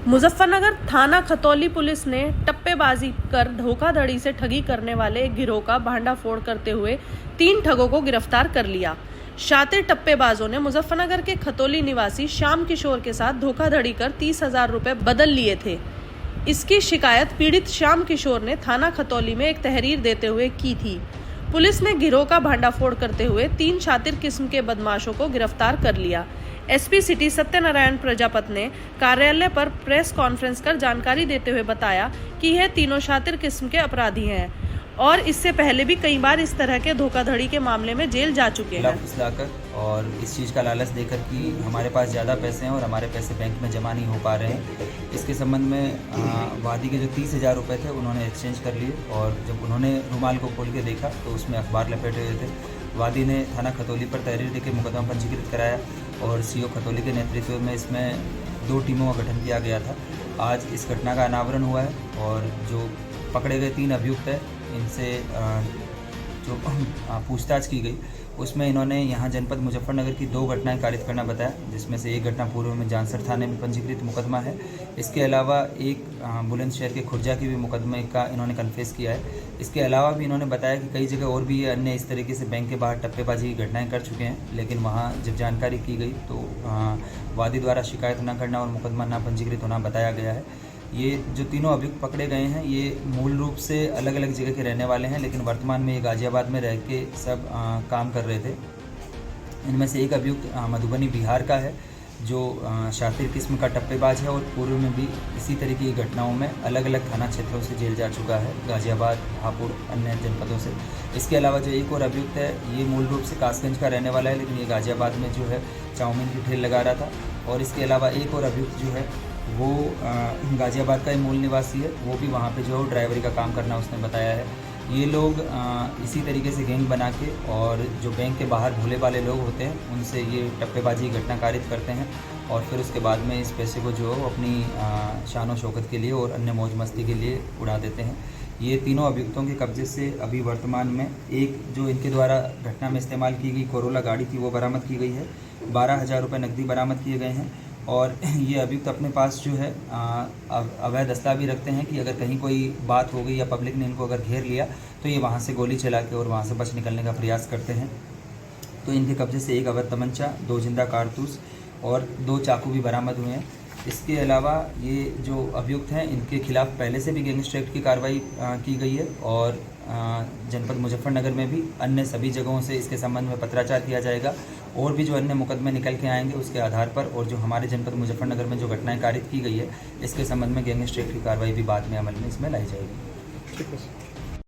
मुजफ्फरनगर थाना खतौली पुलिस ने टप्पेबाजी कर धोखाधड़ी से ठगी करने वाले एक गिरोह का भांडाफोड़ करते हुए 3 ठगों को गिरफ्तार कर लिया। शातिर टप्पेबाजों ने मुजफ्फरनगर के खतौली निवासी श्याम किशोर के साथ धोखाधड़ी कर 30,000 रुपए बदल लिए थे। इसकी शिकायत पीड़ित श्याम किशोर ने थाना खतौली में एक तहरीर देते हुए की थी। पुलिस ने गिरोह का भांडाफोड़ करते हुए 3 शातिर किस्म के बदमाशों को गिरफ्तार कर लिया। एसपी सिटी सत्यनारायण प्रजापत ने कार्यालय पर प्रेस कॉन्फ्रेंस कर जानकारी देते हुए बताया कि यह तीनों शातिर किस्म के अपराधी हैं और इससे पहले भी कई बार इस तरह के धोखाधड़ी के मामले में जेल जा चुके हैं। फुसलाकर और इस चीज़ का लालच देकर कि हमारे पास ज़्यादा पैसे हैं और हमारे पैसे बैंक में जमा नहीं हो पा रहे हैं, इसके संबंध में वादी के जो 30,000 रुपये थे उन्होंने एक्सचेंज कर लिए। और जब उन्होंने रुमाल को खोल के देखा तो उसमें अखबार लपेटे हुए थे। वादी ने थाना खतौली पर तहरीर देकर मुकदमा पंजीकृत कराया और सीओ खतौली के नेतृत्व में इसमें 2 टीमों का गठन किया गया था। आज इस घटना का अनावरण हुआ है और जो पकड़े गए 3 अभियुक्त हैं इनसे जो पूछताछ की गई उसमें इन्होंने यहाँ जनपद मुजफ्फरनगर की 2 घटनाएं कारित करना बताया, जिसमें से एक घटना पूर्व में जानसर थाने में पंजीकृत मुकदमा है। इसके अलावा एक बुलंदशहर के खुर्जा की भी मुकदमे का इन्होंने कन्फेस किया है। इसके अलावा भी इन्होंने बताया कि कई जगह और भी अन्य इस तरीके से बैंक के बाहर टप्पेबाजी की घटनाएं कर चुके हैं, लेकिन वहाँ जब जानकारी की गई तो वादी द्वारा शिकायत न करना और मुकदमा न पंजीकृत होना बताया गया है। ये जो तीनों अभियुक्त पकड़े गए हैं ये मूल रूप से अलग अलग जगह के रहने वाले हैं, लेकिन वर्तमान में ये गाजियाबाद में रह के सब काम कर रहे थे। इनमें से एक अभियुक्त मधुबनी बिहार का है जो शातिर किस्म का टप्पेबाज है और पूर्व में भी इसी तरीके की घटनाओं में अलग अलग थाना क्षेत्रों से जेल जा चुका है, गाजियाबाद, हापुड़, अन्य जनपदों से। इसके अलावा जो एक और अभियुक्त है ये मूल रूप से कासगंज का रहने वाला है, लेकिन ये गाजियाबाद में जो है चाउमीन की ठेल लगा रहा था। और इसके अलावा एक और अभियुक्त जो है वो गाजियाबाद का ही मूल निवासी है, वो भी वहाँ पे जो ड्राइवरी का काम करना उसने बताया है। ये लोग इसी तरीके से गैंग बना के और जो बैंक के बाहर भोले वाले लोग होते हैं उनसे ये टप्पेबाजी घटना कारित करते हैं और फिर उसके बाद में इस पैसे को जो है अपनी शान व शौकत के लिए और अन्य मौज मस्ती के लिए उड़ा देते हैं। ये तीनों अभियुक्तों के कब्जे से अभी वर्तमान में एक जो इनके द्वारा घटना में इस्तेमाल की गई कोरोला गाड़ी थी वो बरामद की गई है। 12,000 रुपये नकदी बरामद किए गए हैं और ये अभियुक्त अपने पास जो है अवैध दस्तावेज भी रखते हैं कि अगर कहीं कोई बात हो गई या पब्लिक ने इनको अगर घेर लिया तो ये वहाँ से गोली चला के और वहाँ से बच निकलने का प्रयास करते हैं। तो इनके कब्जे से एक अवैध तमंचा, 2 जिंदा कारतूस और 2 चाकू भी बरामद हुए हैं। इसके अलावा ये जो अभियुक्त हैं इनके खिलाफ पहले से भी गैंगस्टर एक्ट की कार्रवाई की गई है और जनपद मुजफ्फरनगर में भी अन्य सभी जगहों से इसके संबंध में पत्राचार किया जाएगा और भी जो अन्य मुकदमे निकल के आएंगे उसके आधार पर और जो हमारे जनपद मुजफ्फरनगर में जो घटनाएं कारित की गई है इसके संबंध में गैंगस्टर एक्ट की कार्रवाई भी बाद में अमल में इसमें लाई जाएगी। ठीक है।